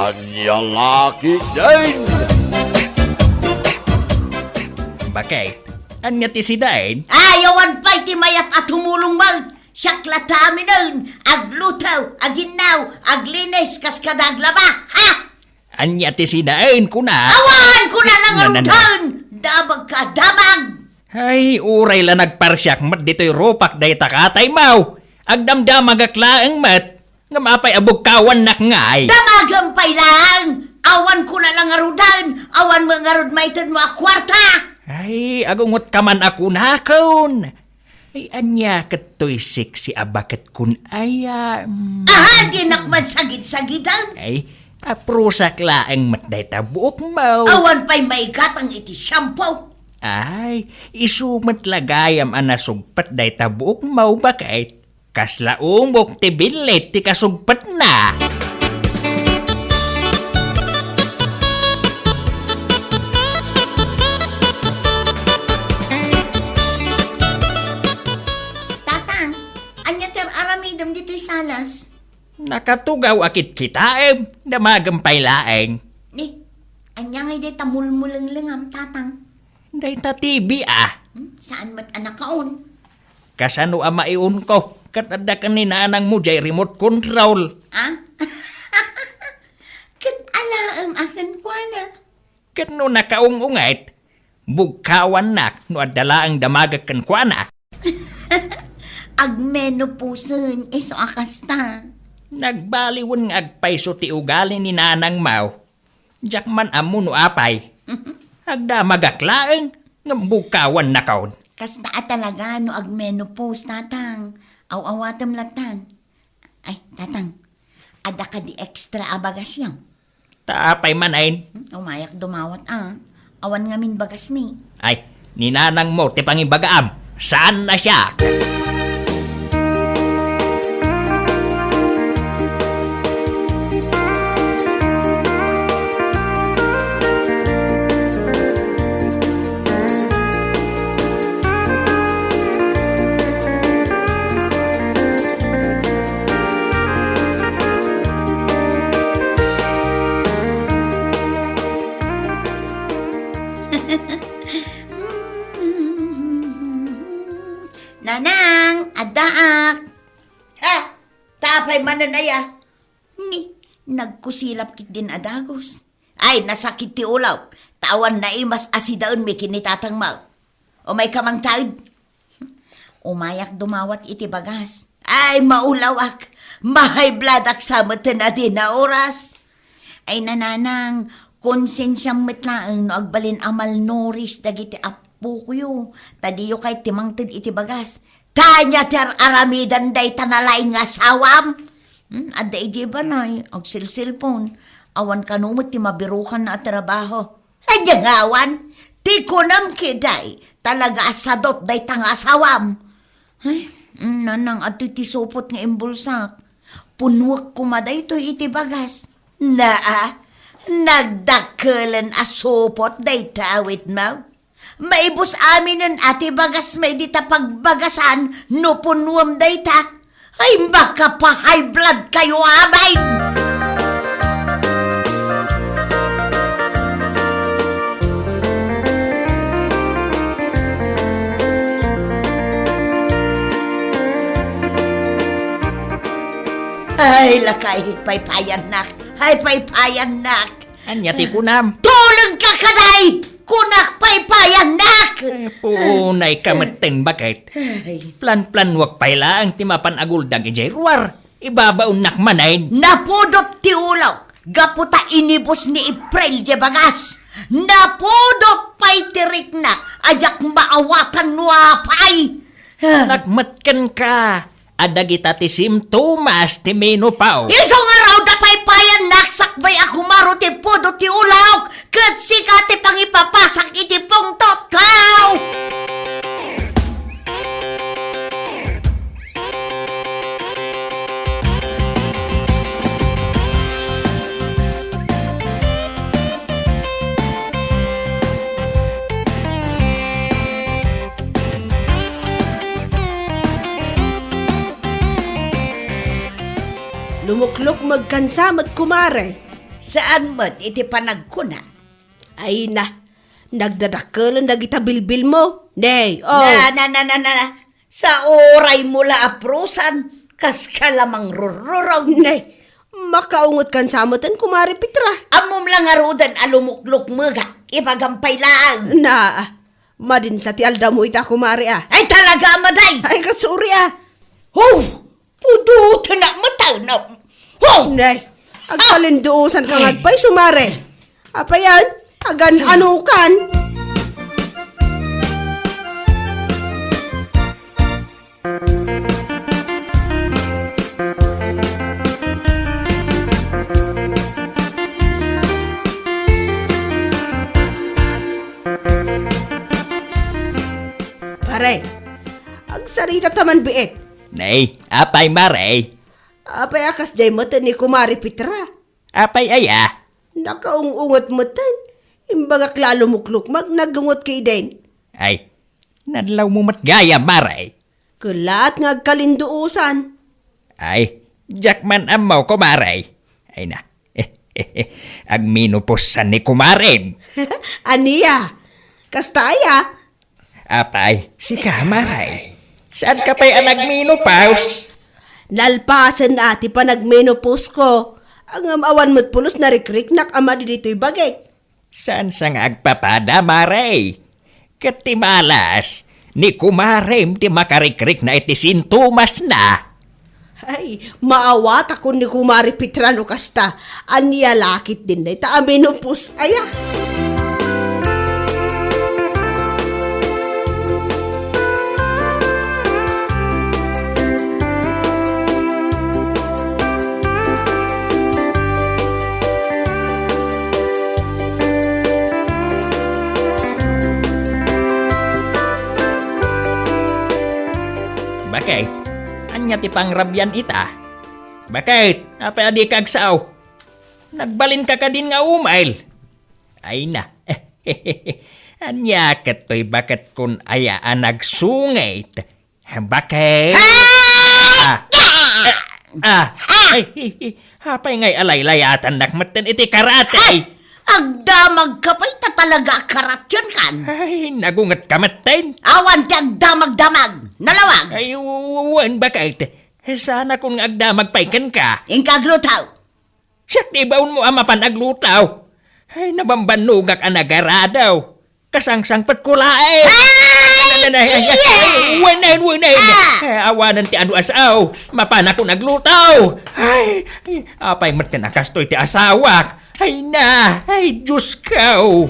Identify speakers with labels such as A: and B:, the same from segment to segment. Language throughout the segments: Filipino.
A: Anya laki din.
B: Bakit? Anya ti si Dain?
C: Ayawan pa'y ti mayat at humulong mal. Siyaklata amin nun. Aglutaw, aginaw, aglinis, kaskadaglaba. Ha?
B: Anya ti si Dain kuna.
C: Awan ko na lang
B: Nanana.
C: arutan. Dabag ka, dabag.
B: Ay, uray la nagparsyak mat dito'y ropak day takatay mau. Agdamdamag aklaang mat. Nga mapay abugkawan nak ngay.
C: Damagang pa'y lang. Awan ko na lang arudan. Awan mga arud maitan mo akwarta.
B: Ay, agungot ka man ako nakon. Ay, anya kato'y siksi abakat kun aya.
C: Aha, di nakman sagid-sagidan.
B: Ay, aprusak laang mat day tabuok mau.
C: Awan pa'y maigatang iti shampoo.
B: Ay, isumat lagayam anasugpat day tabuok mau bakit? Kasla umok ti bilit ti kasugpat na.
C: Tatang, anya ter aramidam dito'y salas.
B: Nakatugaw akit kitaem, damagampay laeng.
C: Ni, anya ngay di tamulmulang lingam, tatang.
B: Day tatibi ah.
C: Saan mat anak kaon?
B: Kasano ang maiun ko? Katanda ka ni nanang mo jay remote control.
C: Ah? Kat alaam akan ko na.
B: Kano nakaungungait? Bugkawan nak no adala ang damagakan kwa na.
C: Agmenopusan, iso akasta.
B: Nagbaliwan ng agpayso ti ugali ni nanang mau. Diyak man amo no apay. Agdamagaklaeng ng bugkawan na kaon.
C: Kasta talaga no agmenopause, tatang. Aw-awatam latan. Ay, tatang. Ada ka di extra abagas yaw.
B: Taapay man ay.
C: Umayak dumawat Awan ngamin bagas mi.
B: Ay, ni nanang mo ti pangibagaam. Saan na siya?
C: Nanang, adaak. Tapay mananaya. Ni, nagkusilap kit din adagos. Ay, nasakit ti ulaw. Tawan na imas asidaon may kinitatang mal. O may kamang tawid. Umayak dumawat iti bagas. Ay, maulawak. Mahay bladak sa mata na din na oras. Ay, nananang, konsensyang metlaang no agbalin amal noris dagiti apo kuyo. Tadiyo kay timangtid iti bagas. Tanya ter aramidan day tanalay nga sawam. Ada iji ba na ang silsilpon. Awan kanumot ti mabirukan na trabaho. Ay, awan. Ti kunam kiday. Talaga asadot day tanga sawam. Ay, nanang at ti supot nga imbulsak. Punwak kumaday to iti bagas. Nagdakalan asupot day tawit mo. Maibos aminin ati bagas may dita pagbagasan no punwam day ta. Ay baka pa high blood kayo abay. Ay lakay paypayan nak. Ay paypayan nak.
B: Anya ti kunam.
C: Tulong ka kaday! Kunak paypayan nak!
B: Ay, punay kamaten bakit? Plan-plan wak payla ang timapan aguldag ijay ruwar. Ibabaon nak manay.
C: Napudot ti ulaw. Gaputa inibos ni April de bagas. Napudot pay tirik nak. Ajak maawatan nuapay.
B: Nagmatkan ka. Adagita ti simptomas ti menopause.
C: Isong araw da paypayan nak sakbay ako maro ti pudot ti ulaw. Kat sika ti pangipapasak iti pungtot kaw.
D: Lumuklok magkansa kumare.
C: Saan mo't iti panagkuna?
D: Ay na, nagdadakalan na kita bilbil mo. Nay, oh.
C: Na. Sa oray mula aprusan, kas ka lamang rururaw.
D: Nay, makaungot kan samutan, kumari Petra.
C: Amom lang arudan alumuklok mga, ipagampay lang.
D: Na, madin sa tialda mo ita kumari ah.
C: Ay talaga, amaday!
D: Ay kasuri ah.
C: Oh! Puduto na mataw na. Oh!
D: Nay, agpalinduusan kang agpay sumari. Apa yan? Agan ano kan? Pare, agsarita taman biit.
B: Nay, apay maray.
D: Apay akas day matan ni kumari Petra.
B: Apay aya.
D: Nakaungungot matan. Imbagak lalo mukluk nagungot kay din.
B: Ay, nadlaw mo matgaya maray.
D: Kulat nga agkalinduusan.
B: Ay, jakman amaw ko maray. Ay na, agminupusan ni kumarin.
D: Aniya, kastaya.
B: Apay, si kamaray. Saan ka pa'y nagminupaus?
D: Nalpasan ati pa nagmenopause ko. Ang amawan mo't pulos na rikrik nak ama di dito'y bagay.
B: Saan sa nga agpapada maray? Katimalas, ni kumarim ti makarikrik na iti sintomas na.
D: Ay, maawat ako ni kumari Petrano kasta. Aniya lakit din na ita menopause. Aya.
B: Bakit? Anya ti pangrabyan ita? Bakit? Apa adi kagsaw? Nagbalin ka din nga umail. Ay na. Anya kato'y bakit kun ayaan nagsungay? Bakit? Hapay ngay alay-layatan nakmatan iti karate.
C: Agdamag ka pa'y talaga karatyan kan.
B: Ay, nagungat ka matin.
C: Awan ti agdamag-damag. Nalawag.
B: Ay, uwan bakit? Sana kung agdamag paikan ka.
C: Ingkaglutaw.
B: Siyak di baon mo ama panaglutaw. Ay, nabambanugak ang nagaradaw. Kasangsang patkulae. Wanayin. Awanan ti anu asaw. Mapana ko naglutaw. Ay, apay matinakas to'y ti asawak. Ay na, ay Diyos kao.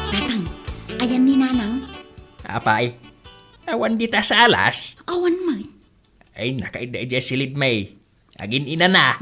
C: Tatang, ayan ni Nanang.
B: Apay, awan di ta sa alas.
C: Awan man.
B: Ay, nakaida silid may. Agin ina na.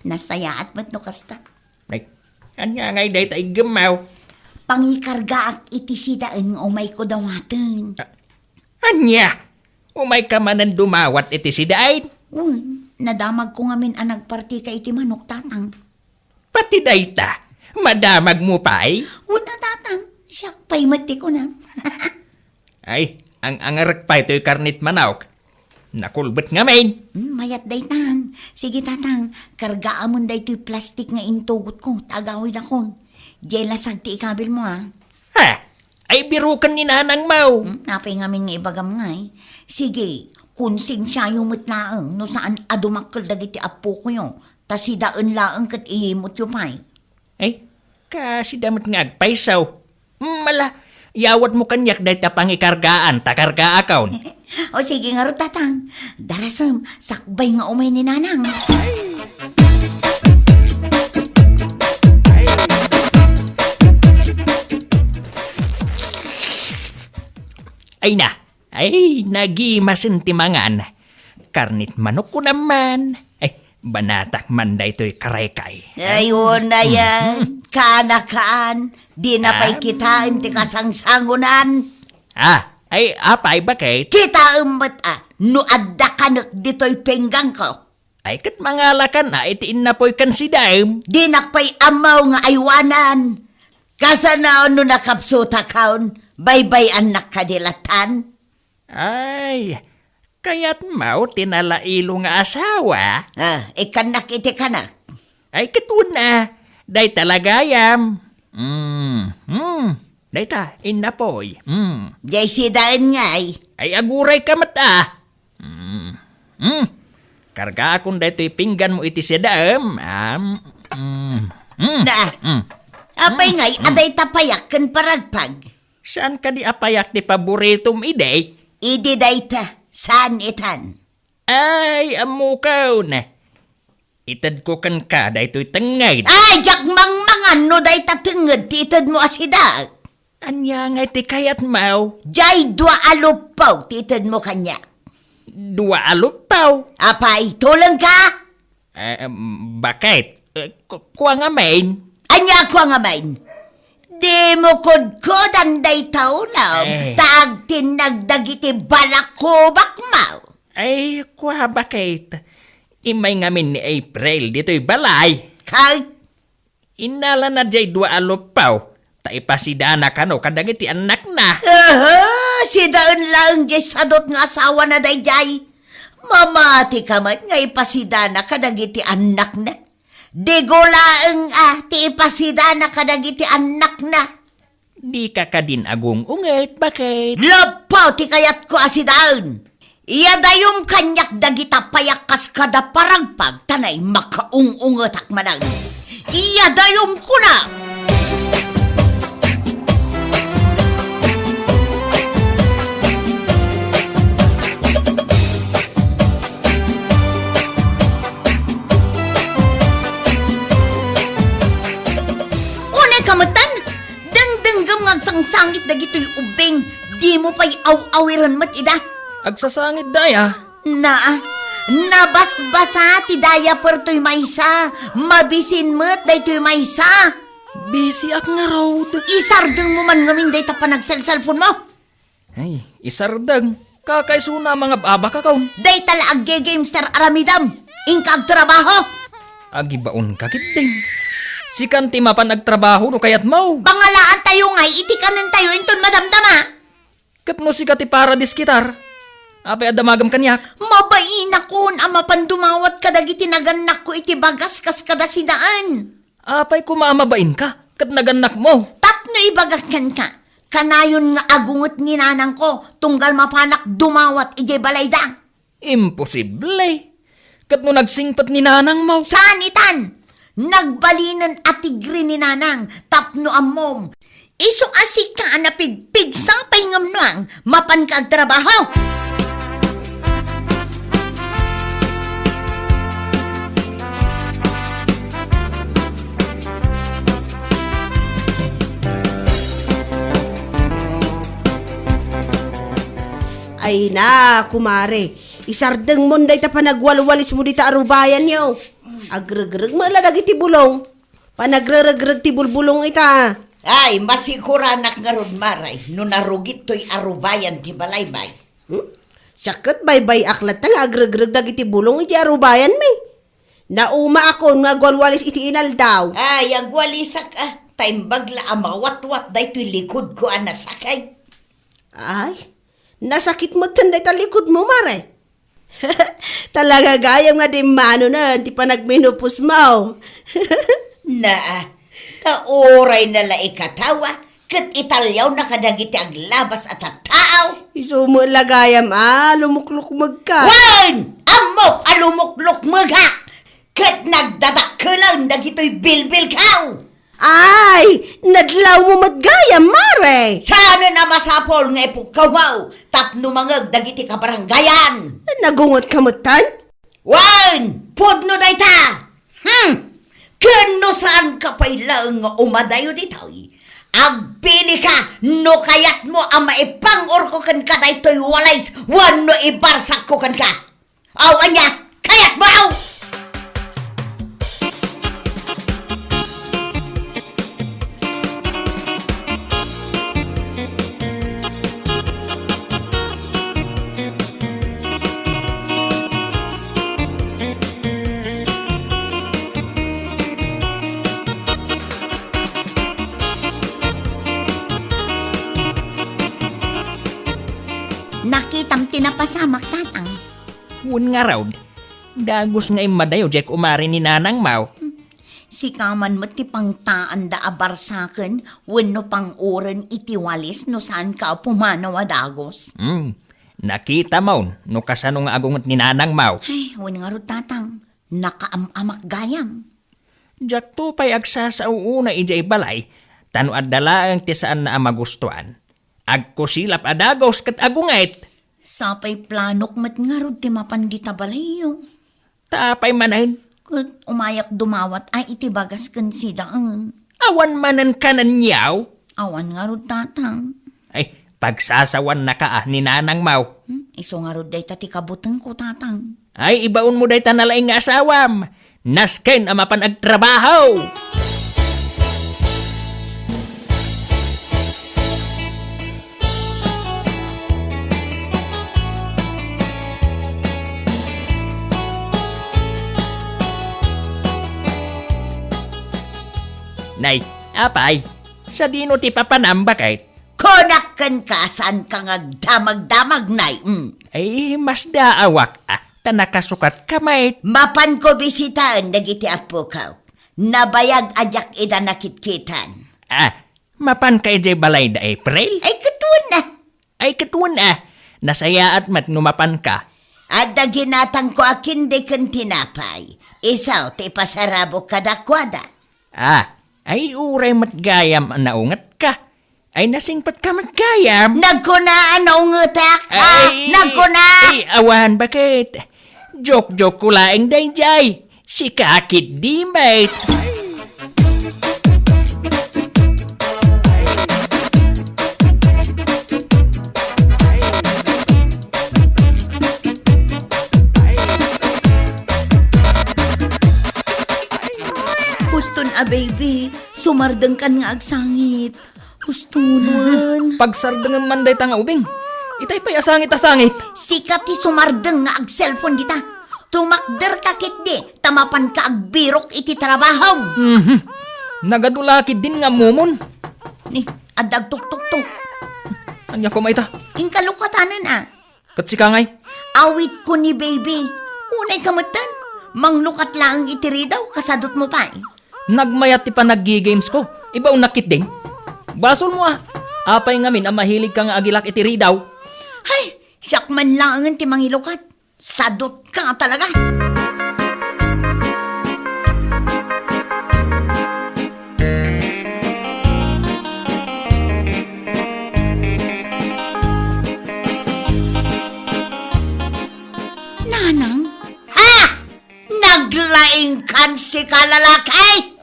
C: Nasaya at ba't no kasta?
B: Ay, anya ngay day tayo gemaw.
C: Pangikarga ak iti sidaan umay ko dawatan.
B: Anya, umay ka manan dumawat iti si dain.
C: Nadamag ko nga min ang nagparti ka iti manok, Tatang.
B: Pati day ta, madamag mo pa'y.
C: Una, Tatang. Siyak pa'y mati ko na.
B: Ay, ang angarak pa ito'y karnit manawk. Nakulbet nga main.
C: Mayat day tan. Sige, Tatang. Kargaan mo day ito'y plastic nga intugot ko. Tagawid ako. Diyan lasag ti ikabil mo, ha?
B: Ha? Ay, birukan ni Nanang Mau.
C: Napay nga min nga ibagam nga, eh. Sige, kunsing siya yung mutlaang no saan adumakkel dagiti apo ko yung tasidaan laang kat ihimot yung pay.
B: Ay, kasi damat nga agpaisaw. Mala, yawat mo kanyak dahi ta pangikargaan, takarga account.
C: O sige nga ro, Tatang. Darasam, sakbay nga umay ni Nanang.
B: Ay na, ay nagimasin timangan. Karnit manok ko naman. Ay, banatak man da ito'y karekay.
C: Ayun na yan. Kanakaan. Di na pa'y kitain ti kasangsangunan.
B: Ay, apay bakit?
C: Kita umbat no adda kanak dito'y penggang ko.
B: Ay kat mangalakan na itiin na po'y kan si Daim.
C: Di nakpay amaw nga aywanan. Kasanaon no nakapsuta kaon, baybay anak kadilatan.
B: Ay, kaya't mau tinalailo nga asawa.
C: Ikan iti kanak.
B: Ay katun na, day talagayam. Day ta, inapoy.
C: Jay si daan ngay.
B: Ay aguray ka mata. Karga akong dayto'y pinggan mo iti siya daam.
C: Apay ngay, aday tapayak kan paragpag.
B: Saan ka di apayak di paboritom ide?
C: Idi dayta, saan itan?
B: Ay, amukaw na. Itad ko kan ka, dayto'y tangay.
C: Ay, jak mangmangan no dayta tenged, titad mo asidag.
B: Anya nga ti kayat mau.
C: Jay dua alupaw, titad mo kanya.
B: Dua alupaw.
C: Apay, tulang ka?
B: Bakit? Kuha nga main.
C: Anya ko nga main. Di mo kod ang day taulaw. Taag tinagdagiti balakubak mau.
B: Ay, kuha bakit? Imay ngamin ni April, dito'y balay.
C: Kay,
B: Inala na jay dua alupaw. Taipasidana ka no, kadagiti anak na.
C: si daon lang jay sadot nga asawa na day jay. Mamati ka man nga ipasidana kadagiti anak na. Di gulaeng ti ipasidana kadagiti anak na.
B: Di ka kadin agong unget, bakit?
C: Lapaw ti kayat ko asidaon. Iya dayong kanyak dagita payakas kada paragpag tanay makaung-unget akmanang. Iya dayong kuna. Kamutan, dangdanggam ngagsangsangit na gito'y ubing, di mo pa'y aw-awiran mat ida.
B: Agsasangit daya.
C: Nabasbasa ti daya per to'y maysa, mabisin mat day to'y maysa.
B: Busy ak nga road.
C: Isardeng mo man ngamin day ta panagsalsalpon mo.
B: Ay, isardang. Kakaisuna mga baba ka kaun.
C: Day tala agge-gamester aramidam, ingkag trabaho.
B: Agibaon ka kiting. Si Kanti mapan nagtrabaho no kayat mau.
C: Bangalaan tayo ngay, itikanan tayo inton madamdama.
B: Kat mo si Kati para diskitar. Apay adamagam kanyak.
C: Mabain akon ang mapandumawat kadagiti naganak ko iti bagas kas kada sidaan.
B: Apay kumamabain ka. Kat naganak mo.
C: Tapno ibagakan ka. Kanayon nga agungot ni nanang ko, tunggal mapanak dumawat ije balayda.
B: Imposible. Kat no nagsingpat ni nanang mau.
C: Saan itan? Nagbalinan at tigri ni nanang, tapno amom. Iso asik ka na pigpig sa paingam nuang, mapan kag trabaho.
D: Ay na, kumare. Isardeng mo day ta panagwalwalis mo dita arubayan yo. Agreg-reg mo dagiti bulong. Panagreg-reg ti bulbulong ita.
C: Ay, masiguranak nga ron maray, no narugit to'y arubayan ti balaybay.
D: Sakit baybay aklat nga agreg-reg dagiti bulong iti arubayan mi. Nauma ako nga gwalwalis iti inal daw.
C: Ay, agwalisak time bagla amawat-wat day to'y likod ko anasakay.
D: Ay, nasakit mo tanday ta likod mo mare. Talaga gayam nga di mano na, di pa nagminupos mo.
C: Kauray na la ikatawa, kat italyaw na kadagiti aglabas at tao.
D: Isumo lagayam lumukluk magka.
C: Wan! Amok alumukluk magha! Kat nagdadak ka lang dagito'y bilbil kaw!
D: Ay, nadlaw mo matgayam mare.
C: Sana na masapol nga ipukawaw, tapno mangag dagiti kabaranggayan.
D: Nagungot ka mutan?
C: Wan! Pudno dayta! Kano saan ka pa'y lang umadayo dito'y? Agpili ka, no kayat mo ang maipang-orko kan ka dayto'y walays, wano ibarsak ko kan ka. Awan niya, kayat mo aw! napasamak, tatang.
B: Hun nga raw. Dagos nga imadayo jay umari ni nanang Mau.
C: Si kaman mo ti pang taan da abarsaken, wenno pang oren iti walis no saan ka pumanaw adagos.
B: Nakita mo, no kasano nga agungot ni nanang Mau.
C: Ay, wen nga ro tatang, nakaamamak gayam.
B: Jak to pa'y agsasauuna ijay balay, tano at dalaang ti saan na magustuhan. Agkusilap adagos kat agungait.
C: Sapay planok mat nga ro ti mapandita balayo.
B: Tapay manahin,
C: Kat umayak dumawat ay iti bagas kan si daan.
B: awan manan kanan yaw.
C: Awan nga ro tatang.
B: Ay, pagsasawan na ka ni nanang Mau.
C: Iso nga ro day tati kabuteng ko tatang.
B: Ay, ibaon mo day tanalaing nga asawam. Nasken ang mapan agtrabaho. Nay, apay, sa dino ti papanamba kahit.
C: Konakan ka saan kang agdamag-damag nay.
B: Ay, mas daawak tanakasukat kamay.
C: Mapan ko bisitaan dagiti apo ka. Nabayag ajak ida nakitkitan.
B: Mapan kay jay balay da April?
C: Ay katuan na.
B: Ay, katuan nasaya at mat numapan ka.
C: At ginatang ko akin de kan tinapay. Isaw ti pasarabo kadakwada.
B: Ay uray mat gayam ang naungat ka. Ay nasingpat ka mat gayam.
C: Nagkunaan na ungutak ha? Nagkuna!
B: Ay, awan bakit? Joke-joke ko laing dayjay. Si kakit di mate.
C: Huston baby, sumardeng kan nga agsangit. Hustonon.
B: Pagsardangan man day tanga ubing. Itay pa'y asangit-asangit.
C: Sikat ti sumardeng nga ag-cellphone dita. Tumakder ka kitdi, tamapan ka agbirok iti trabaho.
B: Nagadulakid din nga mumon.
C: Ni, adag tuk-tuk-tuk.
B: Anya ko maita.
C: Inkalukatanan
B: Katsikangay.
C: Awit ko ni baby. Unay kamutan. Manglukat lang itiri daw, kasadot mo pa
B: Nagmayat ti pa naggi-games ko. Ibaw nakit ding. Basol mo Apay ngamin ang mahilig ka nga agilak itiri daw.
C: Hay, siyak man lang ti mangilukat. Sadot ka talaga. Nanang? Naglaing kan si kalalakay!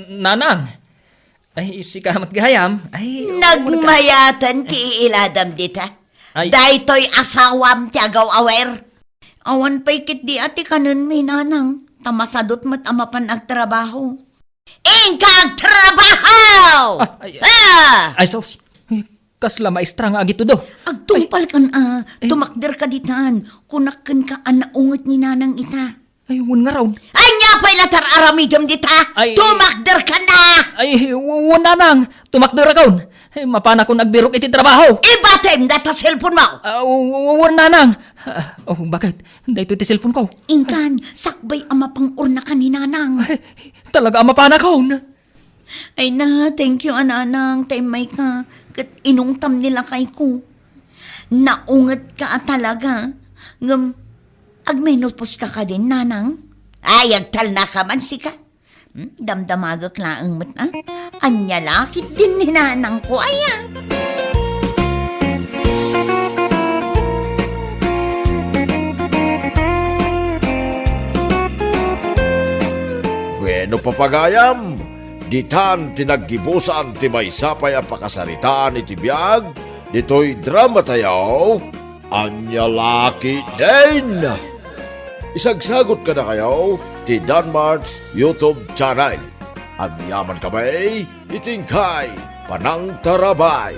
B: Nanang. Ay, si kamat gayam. Ay,
C: Nagmayatan ti iladam dita.
B: Ay.
C: Daytoy asawam ti agaw awer. Awan pa'y kit di ati kanun mi nanang. Tamasadot mat amapan agtrabaho. Ingkag trabaho!
B: Ay, sos. Kasla maestra nga agito do.
C: Agtungpal kan tumakder ka ditan. Kunakan ka naungot ni nanang ita.
B: Ay, wun nga raw.
C: Anya pa'y latar aramidam dita.
B: Ay.
C: Tumakder ka na!
B: Ay, wun nanang. Tumakder akon. Ay, mapana ko nagbirok iti trabaho.
C: Ibatem data cellphone mo!
B: Wun nanang. Bakit? Dahito iti cellphone ko.
C: Ingkan, sakbay ama pang urna ka ni nanang.
B: Ay, talaga mapana ko.
C: Ay na, thank you ananang. Taymay ka. Kat inungtam nila kay ko. Naungat ka talaga. Agmenopos ka din, nanang. Ay, agtal na ka man sika. Damdamagak laang mat, Anya lakit din ni nanang ko, aya.
A: Bueno papagayam, ditan tinaggibusan ti may sapay ang pakasaritaan iti biyag, dito'y drama tayo, anya laki din. Isagsagot ka na kayo ti Danmart's YouTube channel. Agyaman kamay, itingkay, panang tarabay.